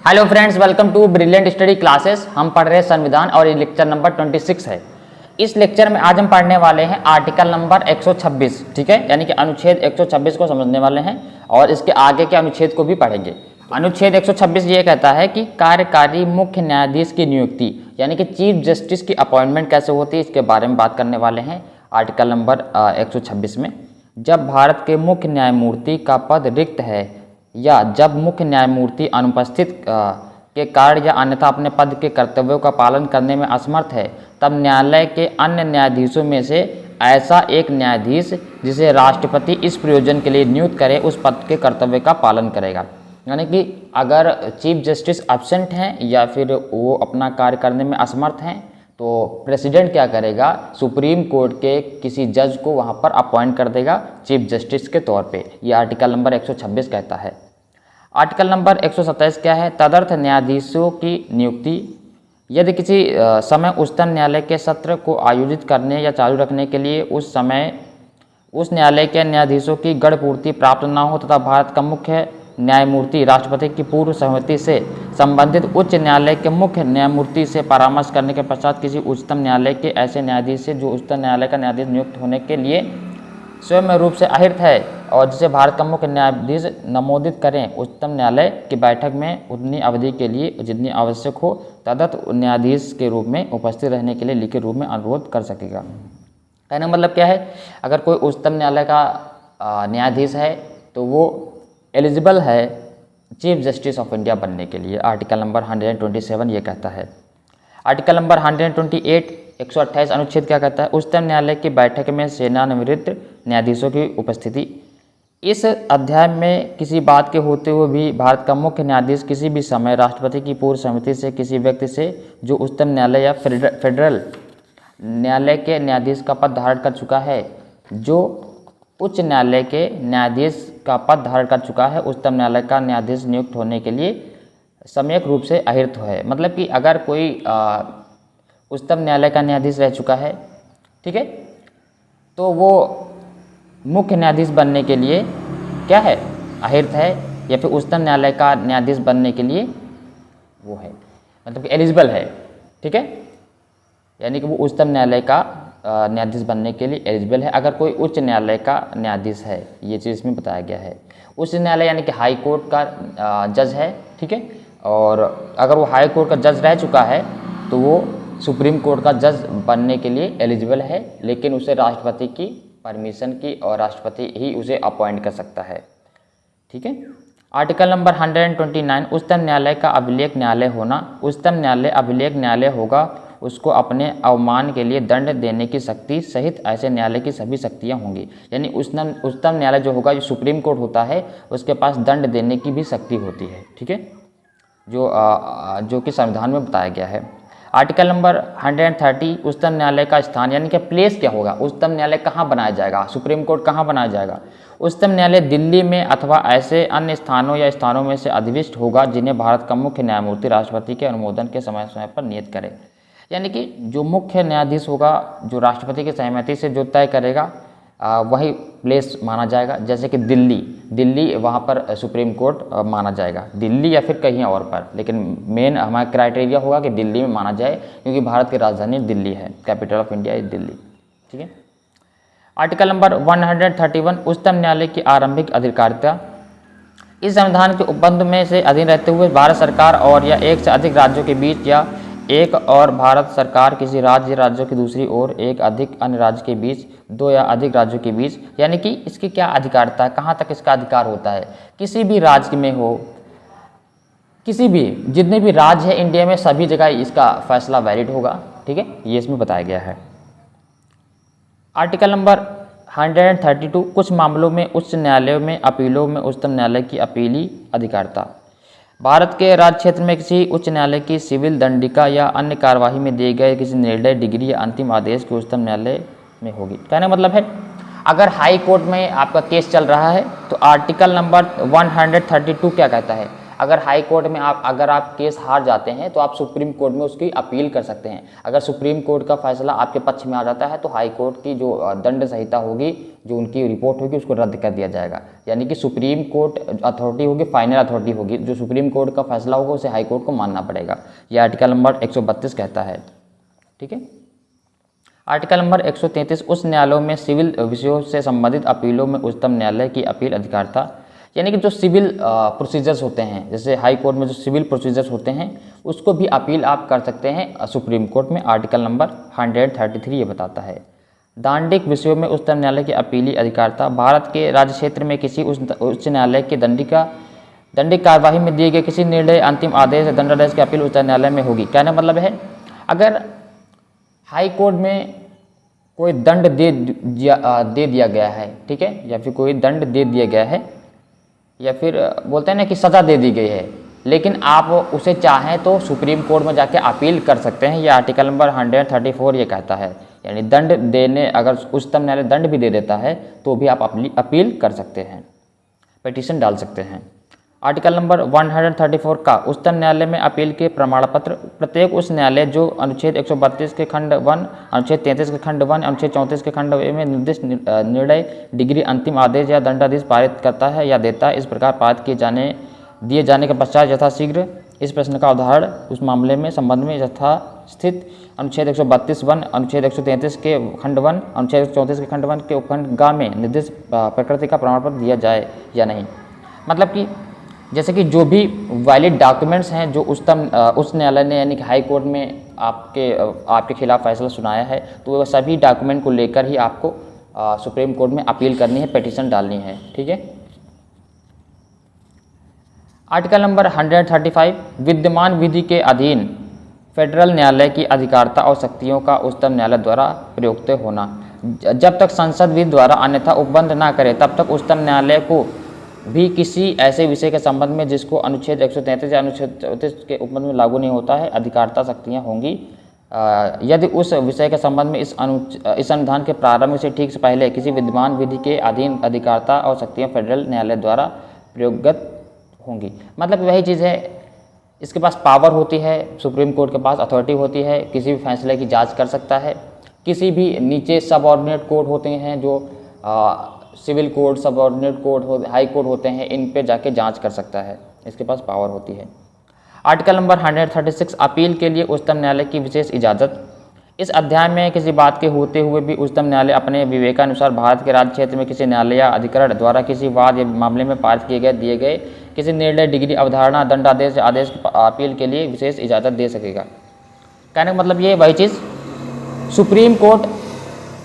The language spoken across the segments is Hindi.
Hello friends, welcome to Brilliant Study Classes. हम पढ़ रहे हैं संविधान और ये लेक्चर नंबर 26 है। इस लेक्चर में आज हम पढ़ने वाले हैं आर्टिकल नंबर 126, ठीक है, यानी कि अनुच्छेद 126 को समझने वाले हैं और इसके आगे के अनुच्छेद को भी पढ़ेंगे। अनुच्छेद 126 ये कहता है कि कार्यकारी मुख्य न्यायाधीश की नियुक्ति यानी कि चीफ जस्टिस की अपॉइंटमेंट कैसे होती है, इसके बारे में बात करने वाले हैं आर्टिकल नंबर 126 में। जब भारत के मुख्य न्यायमूर्ति का पद रिक्त है या जब मुख्य न्यायमूर्ति अनुपस्थित के कारण या अन्यथा अपने पद के कर्तव्यों का पालन करने में असमर्थ है, तब न्यायालय के अन्य न्यायाधीशों में से ऐसा एक न्यायाधीश जिसे राष्ट्रपति इस प्रयोजन के लिए नियुक्त करे उस पद के कर्तव्य का पालन करेगा। यानी कि अगर चीफ जस्टिस एब्सेंट हैं या फिर वो अपना कार्य करने में असमर्थ हैं तो प्रेसिडेंट क्या करेगा, सुप्रीम कोर्ट के किसी जज को वहाँ पर अपॉइंट कर देगा चीफ जस्टिस के तौर पे। ये आर्टिकल नंबर 126 कहता है। आर्टिकल नंबर 127 क्या है, तदर्थ न्यायाधीशों की नियुक्ति यदि किसी समय उच्चतम न्यायालय के सत्र को आयोजित करने या चालू रखने के लिए उस समय उस न्यायालय के न्यायाधीशों की गढ़ पूर्ति प्राप्त न हो तथा भारत का मुख्य न्यायमूर्ति राष्ट्रपति की पूर्व सहमति से संबंधित उच्च न्यायालय के मुख्य न्यायमूर्ति से परामर्श करने के पश्चात किसी उच्चतम न्यायालय के ऐसे न्यायाधीश से जो उच्चतम न्यायालय का न्यायाधीश नियुक्त होने के लिए स्वयं रूप से अहिर्त है और जिसे भारत का मुख्य न्यायाधीश नमोदित करें, उच्चतम न्यायालय की बैठक में उतनी अवधि के लिए जितनी आवश्यक हो तदर्थ न्यायाधीश के रूप में उपस्थित रहने के लिए लिखित रूप में अनुरोध कर सकेगा। कहने का मतलब क्या है, अगर कोई उच्चतम न्यायालय का न्यायाधीश है तो वो एलिजिबल है चीफ जस्टिस ऑफ इंडिया बनने के लिए। आर्टिकल नंबर 127 ये कहता है। आर्टिकल नंबर 128 128 अनुच्छेद क्या कहता है, उच्चतम न्यायालय की बैठक में सेवानिवृत्त न्यायाधीशों की उपस्थिति। इस अध्याय में किसी बात के होते हुए भी भारत का मुख्य न्यायाधीश किसी भी समय राष्ट्रपति की पूर्व सहमति से किसी व्यक्ति से जो उच्चतम न्यायालय या फेडरल न्यायालय के न्यायाधीश का पद धारण कर चुका है, जो उच्च न्यायालय के न्यायाधीश का पद धारण कर चुका है, उच्चतम न्यायालय का न्यायाधीश नियुक्त होने के लिए सम्यक रूप से अहिर्त है। मतलब कि अगर कोई उच्चतम न्यायालय का न्यायाधीश रह चुका है, ठीक है, तो वो मुख्य न्यायाधीश बनने के लिए क्या है, अहिर्त है, या फिर उच्चतम न्यायालय का न्यायाधीश बनने के लिए वो है, मतलब कि एलिजिबल है, ठीक है, यानी कि वो उच्चतम न्यायालय का न्यायाधीश बनने के लिए एलिजिबल है अगर कोई उच्च न्यायालय का न्यायाधीश है। ये चीज़ इसमें बताया गया है। उच्च न्यायालय यानी कि हाई कोर्ट का जज है, ठीक है, और अगर वो हाई कोर्ट का जज रह चुका है तो वो सुप्रीम कोर्ट का जज बनने के लिए एलिजिबल है, लेकिन उसे राष्ट्रपति की परमिशन की और राष्ट्रपति ही उसे अपॉइंट कर सकता है, ठीक है। आर्टिकल नंबर 129 उच्चतम न्यायालय का अभिलेख न्यायालय होना। उच्चतम न्यायालय अभिलेख न्यायालय होगा, उसको अपने अवमान के लिए दंड देने की शक्ति सहित ऐसे न्यायालय की सभी शक्तियाँ होंगी। यानी उच्चतम न्यायालय जो होगा, जो सुप्रीम कोर्ट होता है, उसके पास दंड देने की भी शक्ति होती है, ठीक है, जो कि संविधान में बताया गया है। आर्टिकल नंबर 130 उच्चतम न्यायालय का स्थान यानी कि प्लेस क्या होगा, उच्चतम न्यायालय कहाँ बनाया जाएगा, सुप्रीम कोर्ट कहाँ बनाया जाएगा। उच्चतम न्यायालय दिल्ली में अथवा ऐसे अन्य स्थानों या स्थानों में से अधिविष्ट होगा जिन्हें भारत का मुख्य न्यायमूर्ति राष्ट्रपति के अनुमोदन के समय समय पर नियत करे। यानी कि जो मुख्य न्यायाधीश होगा, जो राष्ट्रपति की सहमति से जो तय करेगा, वही प्लेस माना जाएगा। जैसे कि दिल्ली वहाँ पर सुप्रीम कोर्ट माना जाएगा, दिल्ली या फिर कहीं और पर, लेकिन मेन हमारा क्राइटेरिया होगा कि दिल्ली में माना जाए क्योंकि भारत की राजधानी दिल्ली है, capital of India is Delhi, ठीक है। आर्टिकल नंबर 131 उच्चतम न्यायालय की आरंभिक अधिकारिता। इस संविधान के उपबंध में से अधीन रहते हुए भारत सरकार और या एक से अधिक राज्यों के बीच या एक और भारत सरकार किसी राज्य राज्यों की दूसरी ओर एक अधिक अन्य राज्य के बीच, दो या अधिक राज्यों के बीच, यानी कि इसकी क्या अधिकारिता है, कहाँ तक इसका अधिकार होता है, किसी भी राज्य में हो, किसी भी जितने भी राज्य है इंडिया में सभी जगह इसका फैसला वैलिड होगा, ठीक है, ये इसमें बताया गया है। आर्टिकल नंबर 132 कुछ मामलों में उच्च न्यायालयों में अपीलों में उच्चतम न्यायालय की अपीली अधिकारिता। भारत के राज्य क्षेत्र में किसी उच्च न्यायालय की सिविल दंडिका या अन्य कार्यवाही में दिए गए किसी निर्णय, डिग्री या अंतिम आदेश की उच्चतम न्यायालय में होगी। कहने का मतलब है, अगर हाई कोर्ट में आपका केस चल रहा है तो आर्टिकल नंबर 132 क्या कहता है, अगर हाई कोर्ट में अगर आप केस हार जाते हैं तो आप सुप्रीम कोर्ट में उसकी अपील कर सकते हैं। अगर सुप्रीम कोर्ट का फैसला आपके पक्ष में आ जाता है तो हाई कोर्ट की जो दंड संहिता होगी जो उनकी रिपोर्ट होगी उसको रद्द कर दिया जाएगा। यानी कि सुप्रीम कोर्ट अथॉरिटी होगी, फाइनल अथॉरिटी होगी, जो सुप्रीम कोर्ट का फैसला होगा उसे हाई कोर्ट को मानना पड़ेगा। ये आर्टिकल नंबर 132 कहता है। ठीक है। आर्टिकल नंबर 133 उस न्यायालयों में सिविल विषयों से संबंधित अपीलों में उच्चतम न्यायालय की अपील अधिकारता, यानी कि जो सिविल प्रोसीजर्स होते हैं, जैसे हाई कोर्ट में जो सिविल प्रोसीजर्स होते हैं उसको भी अपील आप कर सकते हैं सुप्रीम कोर्ट में। आर्टिकल नंबर 133 ये बताता है। दांडिक विषयों में उच्चतम न्यायालय की अपीली अधिकारता, भारत के राज्य क्षेत्र में किसी उच्च न्यायालय के दंडिक कार्यवाही में दिए गए किसी निर्णय, अंतिम आदेश या दंडादेश की अपील उच्च न्यायालय में होगी। कहने का मतलब है अगर हाई कोर्ट में कोई दंड दे दिया गया है, ठीक है, या फिर कोई दंड दे दिया गया है, या फिर बोलते हैं ना कि सज़ा दे दी गई है, लेकिन आप उसे चाहें तो सुप्रीम कोर्ट में जाके अपील कर सकते हैं। ये आर्टिकल नंबर 134 ये कहता है। यानी दंड देने, अगर उच्चतम न्यायालय दंड भी दे देता है तो भी आप अपील कर सकते हैं, पिटीशन डाल सकते हैं। आर्टिकल नंबर 134 का उच्चतम न्यायालय में अपील के प्रमाण पत्र, प्रत्येक उच्च न्यायालय जो अनुच्छेद 132 के खंड 1, अनुच्छेद 33 के खंड 1, अनुच्छेद 34 के खंड में निर्दिष्ट निर्णय, डिग्री, अंतिम आदेश या दंडादेश पारित करता है या देता है, इस प्रकार पारित दिए जाने के पश्चात यथाशीघ्र इस प्रश्न का उदाहरण उस मामले में संबंध में यथास्थित अनुच्छेद 132(1), अनुच्छेद 133 के खंड 1, अनुच्छेद 134 के खंड 1 के उपखंड ग में निर्दिष्ट प्रकृति का प्रमाण पत्र दिया जाए या नहीं। मतलब कि जैसे कि जो भी वैलिड डॉक्यूमेंट्स हैं जो उच्च न्यायालय ने यानी कि हाई कोर्ट में आपके खिलाफ फैसला सुनाया है, तो वो सभी डॉक्यूमेंट को लेकर ही आपको सुप्रीम कोर्ट में अपील करनी है, पिटीशन डालनी है। ठीक है। आर्टिकल नंबर 135 विद्यमान विधि के अधीन फेडरल न्यायालय की अधिकारता और शक्तियों का उच्चतम न्यायालय द्वारा प्रयुक्त होना। जब तक संसद विधि द्वारा अन्यथा उपबंध न करे तब तक उच्चतम न्यायालय को भी किसी ऐसे विषय के संबंध में जिसको अनुच्छेद 133 या अनुच्छेद 34 के उपबंध में लागू नहीं होता है, अधिकारता शक्तियाँ होंगी। यदि उस विषय के संबंध में इस अनुदान के प्रारंभ से ठीक से पहले किसी विद्यमान विधि के अधीन अधिकारता और शक्तियाँ फेडरल न्यायालय द्वारा प्रयोगत होंगी। मतलब वही चीज़ है, इसके पास पावर होती है, सुप्रीम कोर्ट के पास अथॉरिटी होती है, किसी भी फैसले की जांच कर सकता है। किसी भी नीचे सबऑर्डिनेट कोर्ट होते हैं जो civil court, subordinate court, high court होते हैं, इन पे जाके जांच कर सकता है, इसके पास पावर होती है। आर्टिकल नंबर 136 अपील के लिए उच्चतम न्यायालय की विशेष इजाज़त। इस अध्याय में किसी बात के होते हुए भी उच्चतम न्यायालय अपने विवेकानुसार भारत के राज्य क्षेत्र में किसी न्यायालय या अधिकरण द्वारा किसी वाद या मामले में पारित दिए गए किसी निर्णय, डिग्री, अवधारणा, दंडादेश या आदेश की अपील के लिए विशेष इजाज़त दे सकेगा। कहने का मतलब ये वही चीज़, सुप्रीम कोर्ट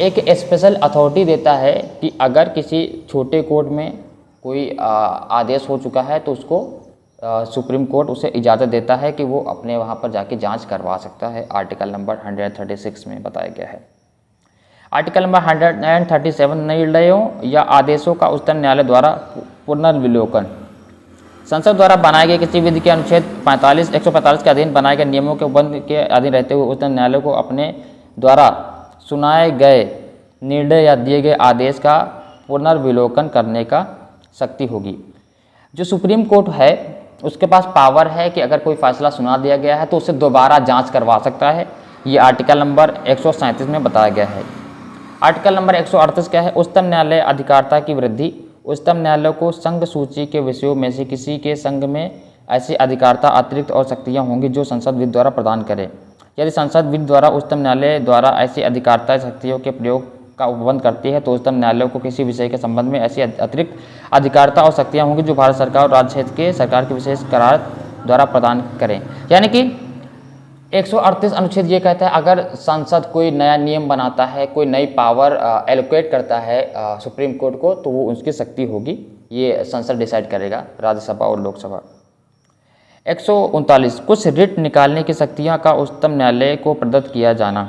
एक स्पेशल अथॉरिटी देता है कि अगर किसी छोटे कोर्ट में कोई आदेश हो चुका है तो उसको सुप्रीम कोर्ट उसे इजाज़त देता है कि वो अपने वहाँ पर जाके जांच करवा सकता है। आर्टिकल नंबर 136 में बताया गया है। आर्टिकल नंबर 137 निर्णयों या आदेशों का उच्चतम न्यायालय द्वारा पुनर्विलोकन। संसद द्वारा बनाए गए किसी विधि के अनुच्छेद 145 के अधीन बनाए गए नियमों के उपबंध के अधीन रहते हुए उच्चतम न्यायालय को अपने द्वारा सुनाए गए निर्णय या दिए गए आदेश का पुनर्विलोकन करने का शक्ति होगी। जो सुप्रीम कोर्ट है उसके पास पावर है कि अगर कोई फैसला सुना दिया गया है तो उसे दोबारा जांच करवा सकता है। ये आर्टिकल नंबर 137 में बताया गया है। आर्टिकल नंबर 138 क्या है? उच्चतम न्यायालय अधिकारता की वृद्धि। उच्चतम न्यायालय को संघ सूची के विषयों में से किसी के संघ में ऐसी अधिकारता, अतिरिक्त और शक्तियाँ होंगी जो संसद विधि द्वारा प्रदान करे। यदि संसद विधि द्वारा उच्चतम न्यायालय द्वारा ऐसी अधिकारता शक्तियों के प्रयोग का उपबंध करती है तो उच्चतम न्यायालय को किसी विषय के संबंध में ऐसी अतिरिक्त अधिकारता और शक्तियाँ होंगी जो भारत सरकार और राज्य क्षेत्र के सरकार के विशेष करार द्वारा प्रदान करें। यानी कि 138 अनुच्छेद ये कहता है अगर संसद कोई नया नियम बनाता है, कोई नई पावर एलोकेट करता है सुप्रीम कोर्ट को, तो वो उसकी शक्ति होगी, ये संसद डिसाइड करेगा, राज्यसभा और लोकसभा। 139 कुछ रिट निकालने की शक्तियाँ का उच्चतम न्यायालय को प्रदत्त किया जाना।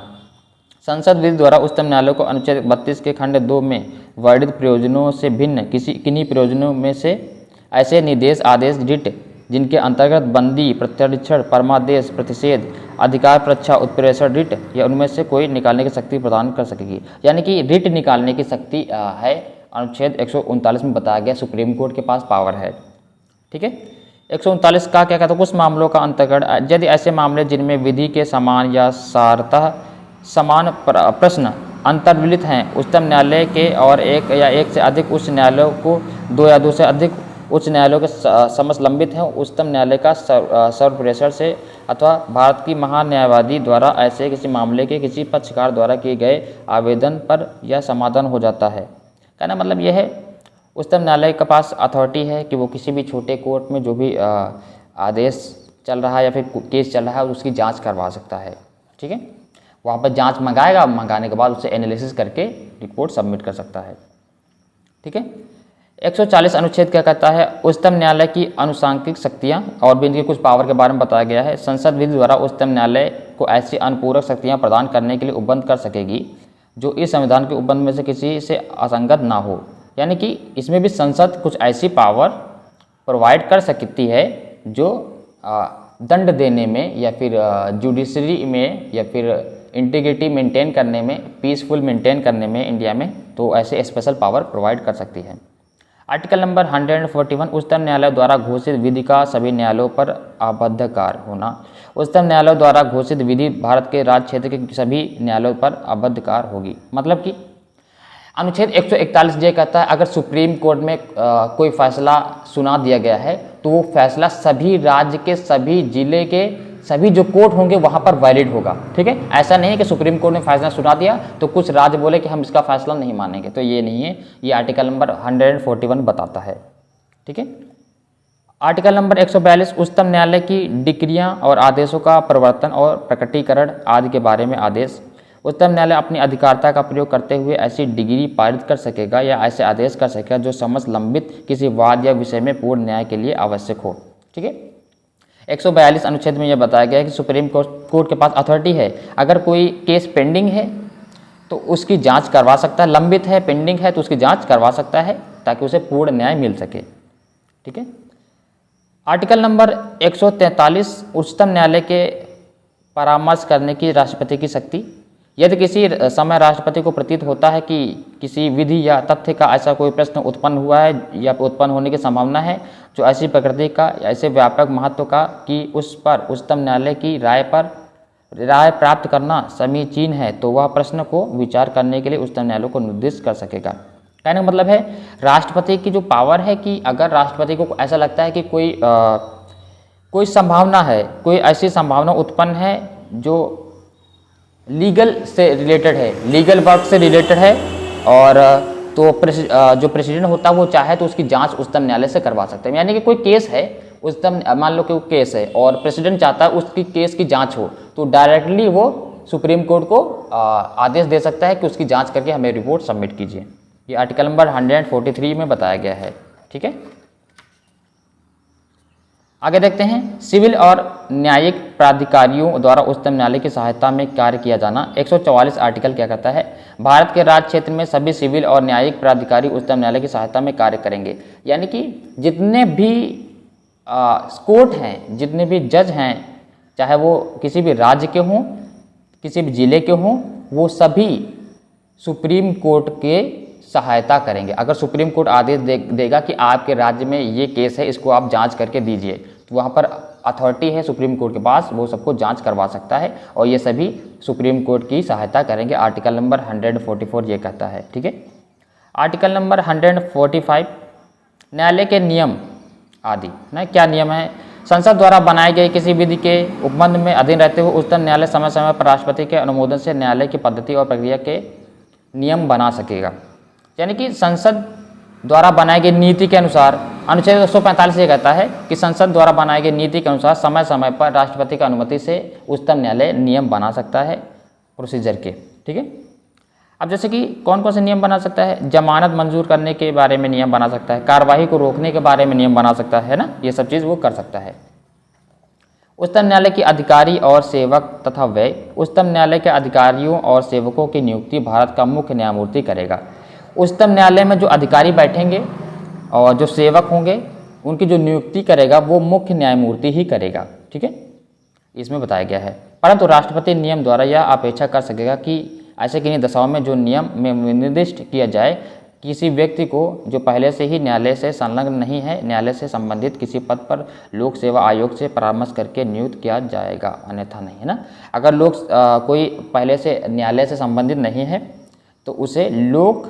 संसद विधि द्वारा उच्चतम न्यायालय को अनुच्छेद 32 के खंड 2 में वर्णित प्रयोजनों से भिन्न किन्हीं प्रयोजनों में से ऐसे निर्देश, आदेश, रिट जिनके अंतर्गत बंदी, प्रत्यक्षण, परमादेश, प्रतिषेध, अधिकार परीक्षा, उत्प्रेषण रिट या उनमें से कोई निकालने की शक्ति प्रदान कर सकेगी। यानी कि रिट निकालने की शक्ति है, अनुच्छेद 139 में बताया गया, सुप्रीम कोर्ट के पास पावर है। ठीक है। 139 का क्या कहता है? कुछ मामलों का अंतर्गत यदि ऐसे मामले जिनमें विधि के समान या सारतः समान प्रश्न अंतर्विलित हैं उच्चतम न्यायालय के और एक या एक से अधिक उच्च न्यायालयों को दो या दो से अधिक उच्च न्यायालयों के समक्ष लंबित हैं उच्चतम न्यायालय का सर्वप्रेषण से अथवा भारत की महान्यायवादी द्वारा ऐसे किसी मामले के किसी पक्षकार द्वारा किए गए आवेदन पर यह समाधान हो जाता है। कहना मतलब यह है उच्चतम न्यायालय के पास अथॉरिटी है कि वो किसी भी छोटे कोर्ट में जो भी आदेश चल रहा है या फिर केस चल रहा है उसकी जांच करवा सकता है। ठीक है, वहाँ पर जांच मंगाएगा, मंगाने के बाद उसे एनालिसिस करके रिपोर्ट सबमिट कर सकता है। ठीक है, 140 अनुच्छेद क्या कहता है, उच्चतम न्यायालय की अनुशासनिक शक्तियाँ और भी इनके कुछ पावर के बारे में बताया गया है। संसद विधि द्वारा उच्चतम न्यायालय को ऐसी अनुपूरक शक्तियाँ प्रदान करने के लिए उपबंध कर सकेगी जो इस संविधान के उपबंध में से किसी से असंगत ना हो। यानी कि इसमें भी संसद कुछ ऐसी पावर प्रोवाइड कर सकती है जो दंड देने में या फिर जुडिशरी में या फिर इंटीग्रिटी मेंटेन करने में, पीसफुल मेंटेन करने में इंडिया में, तो ऐसे स्पेशल पावर प्रोवाइड कर सकती है। आर्टिकल नंबर 141 उच्चतम न्यायालय द्वारा घोषित विधि का सभी न्यायालयों पर अबाध्यकार होना। उच्चतम न्यायालय द्वारा घोषित विधि भारत के राज्य क्षेत्र के सभी न्यायालयों पर अबाध्यकार होगी। मतलब कि अनुच्छेद 141 जे कहता है अगर सुप्रीम कोर्ट में कोई फैसला सुना दिया गया है तो वो फैसला सभी राज्य के सभी जिले के सभी जो कोर्ट होंगे वहाँ पर वैलिड होगा। ठीक है, ऐसा नहीं है कि सुप्रीम कोर्ट ने फैसला सुना दिया तो कुछ राज्य बोले कि हम इसका फैसला नहीं मानेंगे, तो ये नहीं है। ये आर्टिकल नंबर 141 बताता है। ठीक है, आर्टिकल नंबर 142 उच्चतम न्यायालय की डिक्रियाँ और आदेशों का प्रवर्तन और प्रकटीकरण आदि के बारे में आदेश। उच्चतम न्यायालय अपनी अधिकारिता का प्रयोग करते हुए ऐसी डिग्री पारित कर सकेगा या ऐसे आदेश कर सकेगा जो समस्त लंबित किसी वाद या विषय में पूर्ण न्याय के लिए आवश्यक हो। ठीक है, 142 अनुच्छेद में यह बताया गया है कि सुप्रीम कोर्ट के पास अथॉरिटी है, अगर कोई केस पेंडिंग है तो उसकी जांच करवा सकता है, लंबित है, पेंडिंग है तो उसकी जांच करवा सकता है ताकि उसे पूर्ण न्याय मिल सके। ठीक है, आर्टिकल नंबर 143 उच्चतम न्यायालय के परामर्श करने की राष्ट्रपति की शक्ति। यदि किसी समय राष्ट्रपति को प्रतीत होता है कि किसी विधि या तथ्य का ऐसा कोई प्रश्न उत्पन्न हुआ है या उत्पन्न होने की संभावना है जो ऐसी प्रकृति का या ऐसे व्यापक महत्व का कि उस पर उच्चतम न्यायालय की राय प्राप्त करना समीचीन है, तो वह प्रश्न को विचार करने के लिए उच्चतम न्यायालय को निर्देश कर सकेगा। कहने का मतलब है राष्ट्रपति की जो पावर है कि अगर राष्ट्रपति को ऐसा लगता है कि कोई संभावना है, कोई ऐसी संभावना उत्पन्न है जो लीगल से रिलेटेड है, लीगल वर्क से रिलेटेड है, और तो जो प्रेसिडेंट होता है वो चाहे तो उसकी जांच उच्चतम न्यायालय से करवा सकते हैं। यानी कि कोई केस है, उच्चतम मान लो कि वो केस है और प्रेसिडेंट चाहता है उसकी केस की जांच हो तो डायरेक्टली वो सुप्रीम कोर्ट को आदेश दे सकता है कि उसकी जांच करके हमें रिपोर्ट सबमिट कीजिए। ये आर्टिकल नंबर 143 में बताया गया है। ठीक है, आगे देखते हैं सिविल और न्यायिक प्राधिकारियों द्वारा उच्चतम न्यायालय की सहायता में कार्य किया जाना। 144 आर्टिकल क्या कहता है, भारत के राज्य क्षेत्र में सभी सिविल और न्यायिक प्राधिकारी उच्चतम न्यायालय की सहायता में कार्य करेंगे। यानी कि जितने भी कोर्ट हैं, जितने भी जज हैं, चाहे वो किसी भी राज्य के हों, किसी भी जिले के हों, वो सभी सुप्रीम कोर्ट के सहायता करेंगे। अगर सुप्रीम कोर्ट आदेश देगा कि आपके राज्य में ये केस है, इसको आप जांच करके दीजिए, तो वहाँ पर अथॉरिटी है सुप्रीम कोर्ट के पास, वो सबको जांच करवा सकता है और ये सभी सुप्रीम कोर्ट की सहायता करेंगे। आर्टिकल नंबर 144 ये कहता है। ठीक है, आर्टिकल नंबर 145 न्यायालय के नियम आदि ना, क्या नियम है, संसद द्वारा बनाए गए किसी विधि के उपबंध में अधीन रहते हुए उच्चतम न्यायालय समय समय पर राष्ट्रपति के अनुमोदन से न्यायालय की पद्धति और प्रक्रिया के नियम बना सकेगा। यानी कि संसद द्वारा बनाई गई नीति के अनुसार अनुच्छेद 145 ये कहता है कि संसद द्वारा बनाई गई नीति के अनुसार समय समय पर राष्ट्रपति की अनुमति से उच्चतम न्यायालय नियम बना सकता है प्रोसीजर के। ठीक है, अब जैसे कि कौन कौन से नियम बना सकता है, जमानत मंजूर करने के बारे में नियम बना सकता है, कार्रवाई को रोकने के बारे में नियम बना सकता है ना, ये सब चीज़ वो कर सकता है। उच्चतम न्यायालय के अधिकारी और सेवक तथा व्यय। उच्चतम न्यायालय के अधिकारियों और सेवकों की नियुक्ति भारत का मुख्य न्यायमूर्ति करेगा। उच्चतम न्यायालय में जो अधिकारी बैठेंगे और जो सेवक होंगे उनकी जो नियुक्ति करेगा वो मुख्य न्यायमूर्ति ही करेगा। ठीक है, इसमें बताया गया है, परंतु राष्ट्रपति नियम द्वारा यह अपेक्षा कर सकेगा कि ऐसे किन्हीं दशाओं में जो नियम में निर्दिष्ट किया जाए किसी व्यक्ति को जो पहले से ही न्यायालय से संलग्न नहीं है, न्यायालय से संबंधित किसी पद पर लोक सेवा आयोग से परामर्श करके नियुक्त किया जाएगा, अन्यथा नहीं, है ना। अगर कोई पहले से न्यायालय से संबंधित नहीं है तो उसे लोक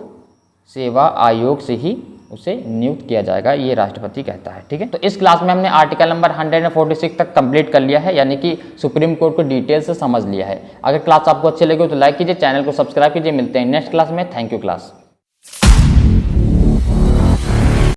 सेवा आयोग से ही उसे नियुक्त किया जाएगा, ये राष्ट्रपति कहता है। ठीक है, तो इस क्लास में हमने आर्टिकल नंबर 146 तक कंप्लीट कर लिया है, यानी कि सुप्रीम कोर्ट को डिटेल से समझ लिया है। अगर क्लास आपको अच्छी लगी हो तो लाइक कीजिए, चैनल को सब्सक्राइब कीजिए। मिलते हैं नेक्स्ट क्लास में। Thank you class.